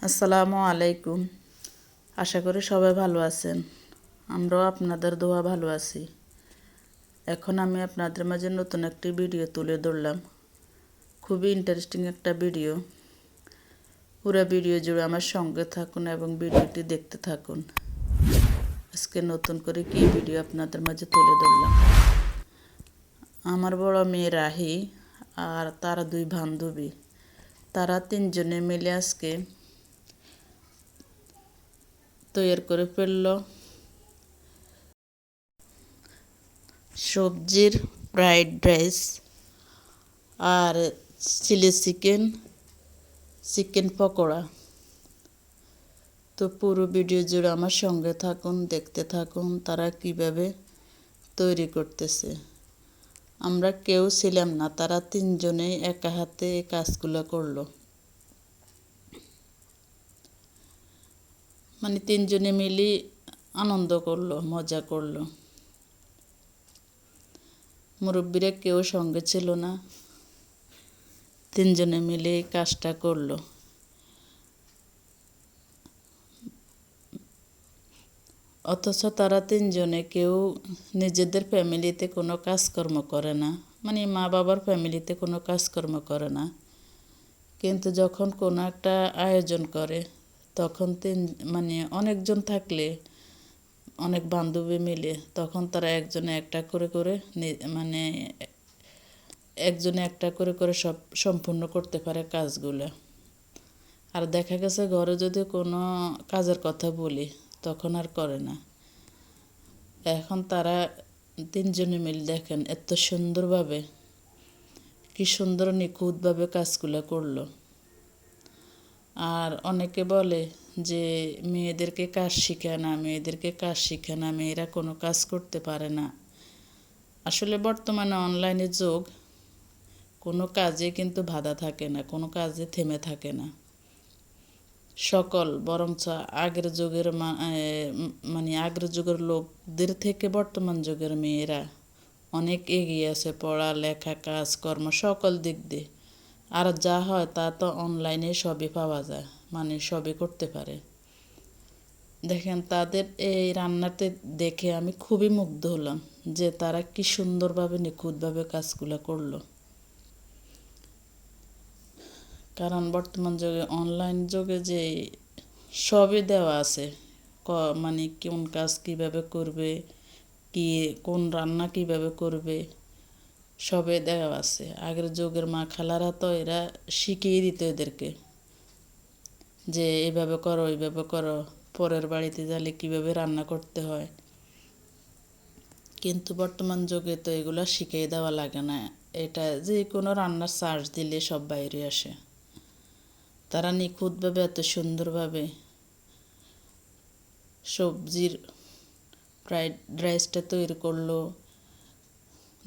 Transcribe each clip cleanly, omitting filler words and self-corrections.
আসসালামু আলাইকুম। আশা করি সবাই ভালো আছেন। আমরাও আপনাদের দোয়া ভালো আছি। এখন আমি আপনাদের মাঝে নতুন একটি ভিডিও তুলে ধরলাম। খুবই ইন্টারেস্টিং একটা ভিডিও। পুরো ভিডিও জুড়ে আমার সঙ্গে থাকুন এবং ভিডিওটি দেখতে থাকুন। আজকে নতুন করে কি ভিডিও আপনাদের মাঝে তুলে ধরলাম। আমার বড় মেয়ে রাহি আর তার দুই বান্ধবী, তারা তিনজনে মিলে আজকে তৈরি করে ফেলল সবজির ফ্রাইড রাইস আর চিলি চিকেন পকোড়া। তো পুরো ভিডিও জুড়ে আমার সঙ্গে থাকুন, দেখতে থাকুন তারা কিভাবে তৈরি করতেছে। আমরা কেউ ছিলাম না, তারা তিনজনেই একা হাতে এই কাজগুলো করলো। মানে তিনজনে মিলে আনন্দ করলো, মজা করলো। মুরব্বীরা কেউ সঙ্গে ছিল না, তিনজনে মিলে এই কাজটা করলো। অথচ তারা তিনজনে কেউ নিজেদের ফ্যামিলিতে কোনো কাজকর্ম করে না, মানে মা বাবার ফ্যামিলিতে কোনো কাজকর্ম করে না। কিন্তু যখন কোনো একটা আয়োজন করে তখন অনেকজন থাকলে, অনেক বান্ধবী মিলে, তখন তারা একজনে একটা করে একজনে একটা করে সব সম্পূর্ণ করতে পারে কাজগুলো। আর দেখা গেছে ঘরে যদি কোনো কাজের কথা বলি তখন আর করে না। এখন তারা তিনজনে মিলে দেখেন এত সুন্দরভাবে, কি সুন্দর নিখুঁতভাবে কাজগুলো করলো। আর অনেকে বলে যে মেয়েদেরকে কাজ শিখায় না, মেয়েরা কোনো কাজ করতে পারে না। আসলে বর্তমানে অনলাইনের যুগ, কোনো কাজে কিন্তু বাধা থাকে না, কোনো কাজে থেমে থাকে না। বরঞ্চ আগের যুগের লোকদের থেকে বর্তমান যুগের মেয়েরা অনেক এগিয়ে আছে, পড়া লেখা কাজকর্ম সকল দিক দিয়ে। আর যা হয় তা তো অনলাইনে সবই পাওয়া যায়, সবই করতে পারে। দেখেন তাদের এই রান্নাতে দেখে আমি খুবই মুগ্ধ হলাম যে তারা কি সুন্দরভাবে নিখুঁতভাবে কাজগুলো করলো। কারণ বর্তমান যুগে, অনলাইন যুগে যে সবই দেওয়া আছে, কোন কাজ কিভাবে করবে, কোন রান্না কিভাবে করবে, সবে দেওয়া আছে। আগের যুগের মা খালারা তো এরা শিখিয়ে দিত এদেরকে যে এইভাবে করো, এইভাবে করো, পরের বাড়িতে গেলে কিভাবে রান্না করতে হয়। কিন্তু বর্তমান যুগে তো এগুলো শিখিয়ে দেওয়া লাগে না। এটা যে কোনো রান্নার চার্জ দিলে সব বাইরে আসে। তারা নিখুঁতভাবে এত সুন্দরভাবে সবজির ফ্রাইড রাইসটা তৈরি করলো।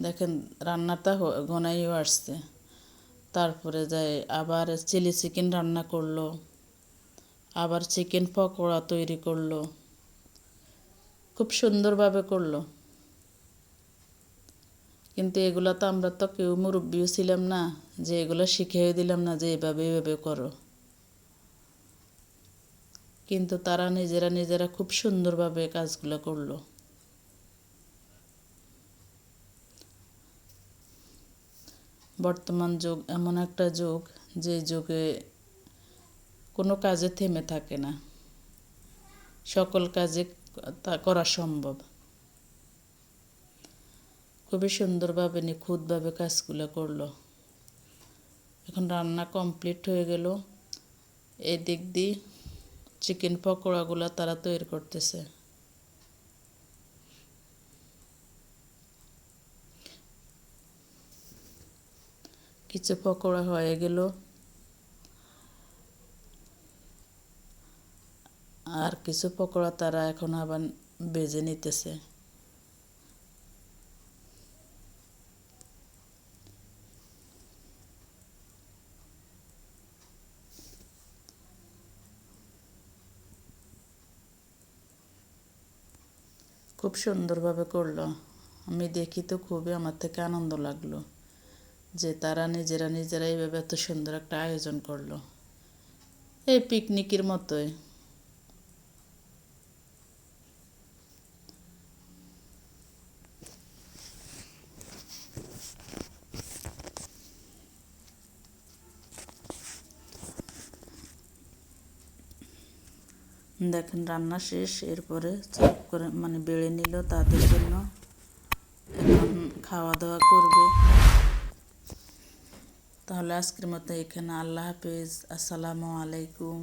দেখেন রান্নাটা ঘনাইও আসছে। তারপরে যায় আবার চিলি চিকেন রান্না করলো, আবার চিকেন পকোড়া তৈরি করলো, খুব সুন্দরভাবে করলো। কিন্তু এগুলো তো আমরা তো কেউ মুরব্বিও ছিলাম না যে এগুলো শিখিয়ে দিলাম না যে এভাবে করো। কিন্তু তারা নিজেরা খুব সুন্দরভাবে কাজগুলো করলো। বর্তমান যুগ এমন একটা যুগ, যে যুগে কোনো কাজে থেমে থাকে না, সকল কাজে তা করা সম্ভব। খুবই সুন্দরভাবে নিখুঁতভাবে কাজগুলো করলো। এখন রান্না কমপ্লিট হয়ে গেল। এই দিক দিয়ে চিকেন পকোড়াগুলো তারা তৈরি করতেছে। কিছু পকোড়া হয়ে গেল, আর কিছু পকোড়া তারা এখন আবার ভেজে নিতেছে। খুব সুন্দরভাবে করলো। আমি দেখি তো খুবই আমার থেকে আনন্দ লাগলো যে তারা নিজেরা এইভাবে এত সুন্দর একটা আয়োজন করলো। এই পিকনিকের মতোই। দেখেন রান্না শেষ, এরপরে সার্ভ করে মানে বেড়ে নিল তাদের জন্য। এখন খাওয়া দাওয়া করবে। তাহলে আজকের মতো এখানে, আল্লাহ হাফেজ, আসসালামু আলাইকুম।